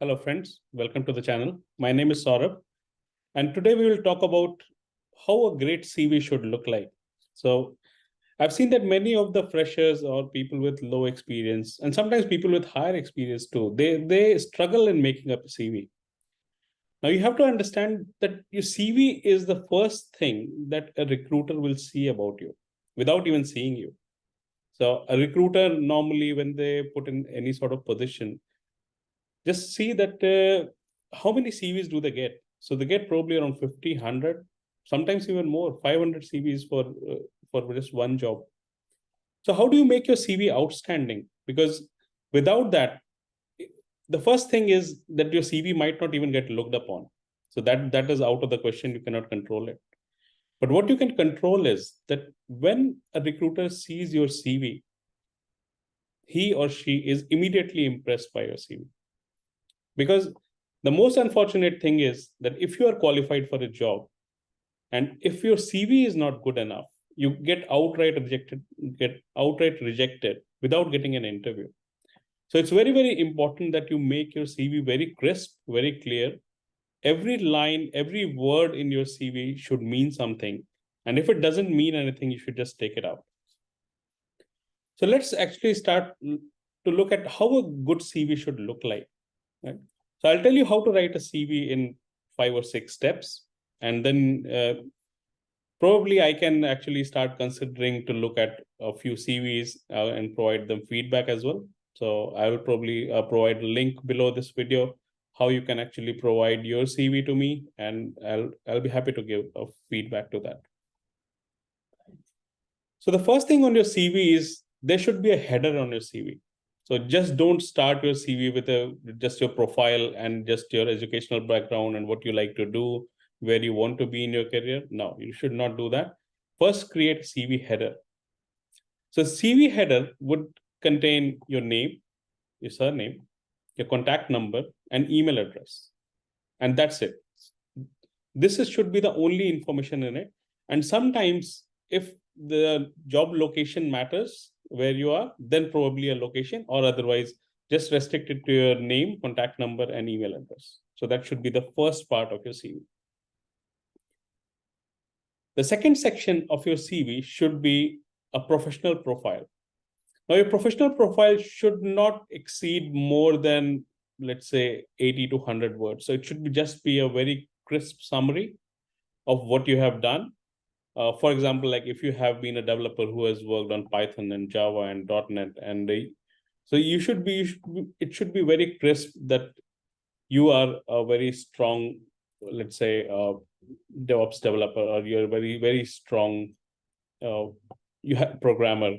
Hello friends, welcome to the channel. My name is Saurabh, and today we will talk about how a great CV should look like. So I've seen that many of the freshers or people with low experience, and sometimes people with higher experience too, they struggle in making up a CV. Now you have to understand that your CV is the first thing that a recruiter will see about you without even seeing you. So a recruiter normally, when they put in any sort of position, just see that how many CVs do they get? So they get probably around 50, 100, sometimes even more, 500 CVs for just one job. So how do you make your CV outstanding? Because without that, the first thing is that your CV might not even get looked upon. So that is out of the question. You cannot control it. But what you can control is that when a recruiter sees your CV, he or she is immediately impressed by your CV. Because the most unfortunate thing is that if you are qualified for a job and if your CV is not good enough, you get outright rejected without getting an interview. So it's very, very important that you make your CV very crisp, very clear. Every line, every word in your CV should mean something. And if it doesn't mean anything, you should just take it out. So let's actually start to look at how a good CV should look like. Right? So I'll tell you how to write a CV in 5 or 6 steps. And then probably I can actually start considering to look at a few CVs and provide them feedback as well. So I will probably provide a link below this video, how you can actually provide your CV to me, and I'll be happy to give a feedback to that. So the first thing on your CV is there should be a header on your CV. So just don't start your CV with just your profile and just your educational background and what you like to do, where you want to be in your career. No, you should not do that. First, create a CV header. So CV header would contain your name, your surname, your contact number, and email address. And that's it. This should be the only information in it. And sometimes if the job location matters where you are, then probably a location, or otherwise just restrict it to your name, contact number, and email address. So that should be the first part of your CV. The second section of your CV should be a professional profile. Now, your professional profile should not exceed more than, let's say, 80 to 100 words. So it should just be a very crisp summary of what you have done. For example, like if you have been a developer who has worked on Python and Java and .NET, and so it should be very crisp that you are a very strong, let's say, DevOps developer, or you're a very, very strong programmer,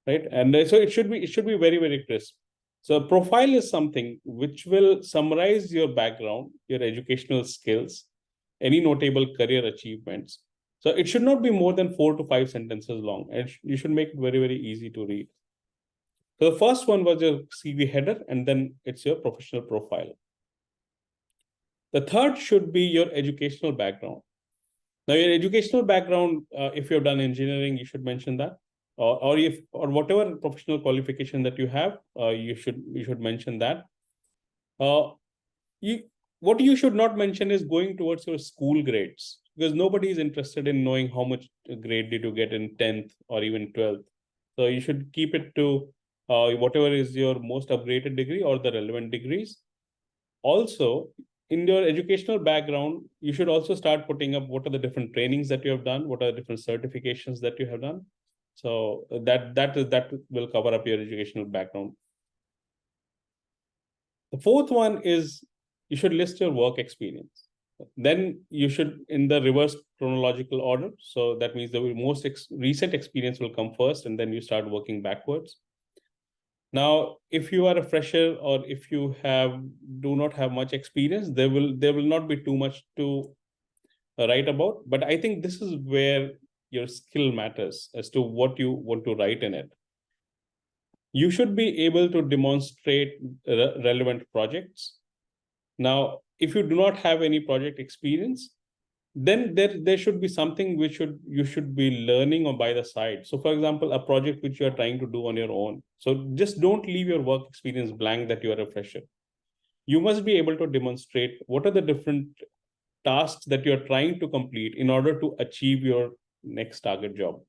right? And so it should be very, very crisp. So a profile is something which will summarize your background, your educational skills, any notable career achievements. So it should not be more than 4 to 5 sentences long, and you should make it very, very easy to read. So the first one was your CV header, and then it's your professional profile. The third should be your educational background. Now, your educational background, if you've done engineering, you should mention that, or whatever professional qualification that you have, you should mention that. What you should not mention is going towards your school grades, because nobody is interested in knowing how much grade did you get in 10th or even 12th. So you should keep it to whatever is your most upgraded degree or the relevant degrees. Also, in your educational background, you should also start putting up what are the different trainings that you have done, what are the different certifications that you have done. So that will cover up your educational background. The fourth one is you should list your work experience. Then you should, in the reverse chronological order. So that means the most recent experience will come first, and then you start working backwards. Now, if you are a fresher, or if you do not have much experience, there will not be too much to write about. But I think this is where your skill matters as to what you want to write in it. You should be able to demonstrate relevant projects. Now, if you do not have any project experience, then there should be something which you should be learning on by the side. So for example, a project which you are trying to do on your own. So just don't leave your work experience blank that you are a fresher. you must be able to demonstrate what are the different tasks that you're trying to complete in order to achieve your next target job.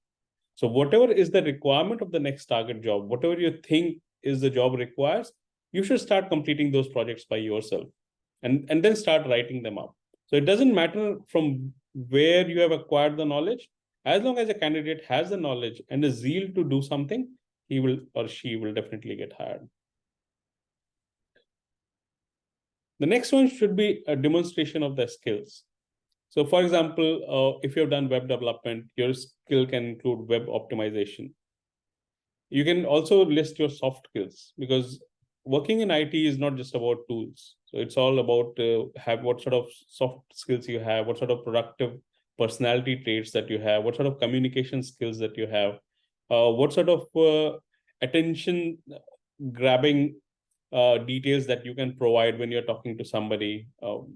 So whatever is the requirement of the next target job, whatever you think is the job requires, you should start completing those projects by yourself and then start writing them up. So it doesn't matter from where you have acquired the knowledge, as long as a candidate has the knowledge and a zeal to do something, he will or she will definitely get hired. The next one should be a demonstration of the skills. So for example, if you've done web development, your skill can include web optimization. You can also list your soft skills, because working in IT is not just about tools. So it's all about have what sort of soft skills you have, what sort of productive personality traits that you have, what sort of communication skills that you have, what sort of attention grabbing details that you can provide when you're talking to somebody.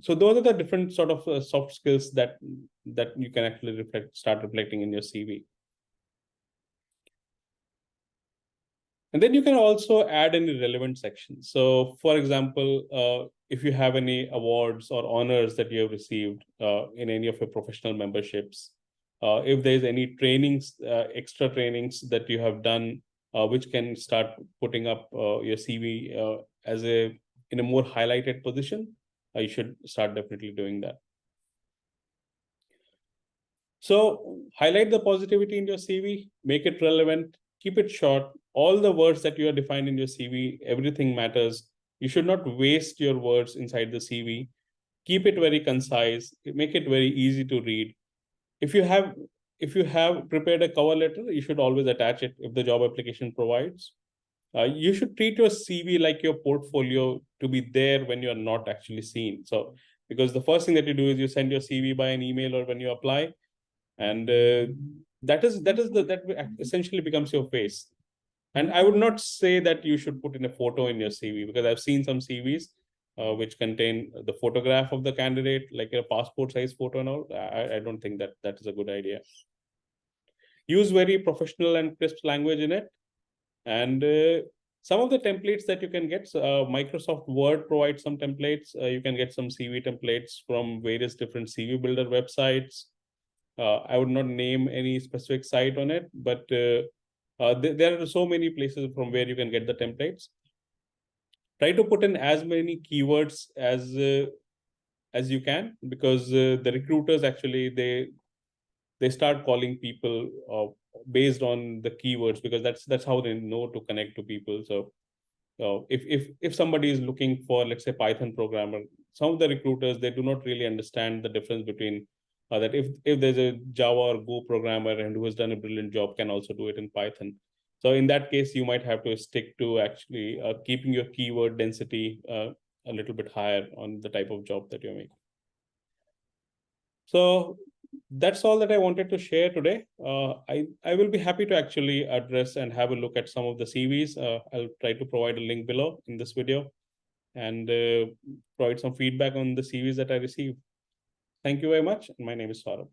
So those are the different sort of soft skills that you can actually start reflecting in your CV. And then you can also add any relevant sections. So for example, if you have any awards or honors that you have received in any of your professional memberships, if there's any trainings, extra trainings that you have done, which can start putting up your CV in a more highlighted position, you should start definitely doing that. So highlight the positivity in your CV, make it relevant, keep it short. All the words that you are defined in your CV, everything matters. You should not waste your words inside the CV. Keep it very concise, make it very easy to read. If you have prepared a cover letter, you should always attach it if the job application provides. You should treat your CV like your portfolio, to be there when you're not actually seen. So, because the first thing that you do is you send your CV by an email or when you apply, and that essentially becomes your face. And I would not say that you should put in a photo in your CV, because I've seen some CVs which contain the photograph of the candidate, like a passport size photo and all. I don't think that is a good idea. Use very professional and crisp language in it. And some of the templates that you can get, Microsoft Word provides some templates. You can get some CV templates from various different CV builder websites. I would not name any specific site on it, but there are so many places from where you can get the templates. Try to put in as many keywords as you can, because the recruiters actually they start calling people based on the keywords, because that's how they know to connect to people. So if somebody is looking for, let's say, Python programmer, some of the recruiters, they do not really understand the difference between that if there's a Java or Go programmer and who has done a brilliant job can also do it in Python. So in that case, you might have to stick to actually keeping your keyword density a little bit higher on the type of job that you're making. So that's all that I wanted to share today. I will be happy to actually address and have a look at some of the CVs. I'll try to provide a link below in this video and provide some feedback on the CVs that I received. Thank you very much. My name is Saurabh.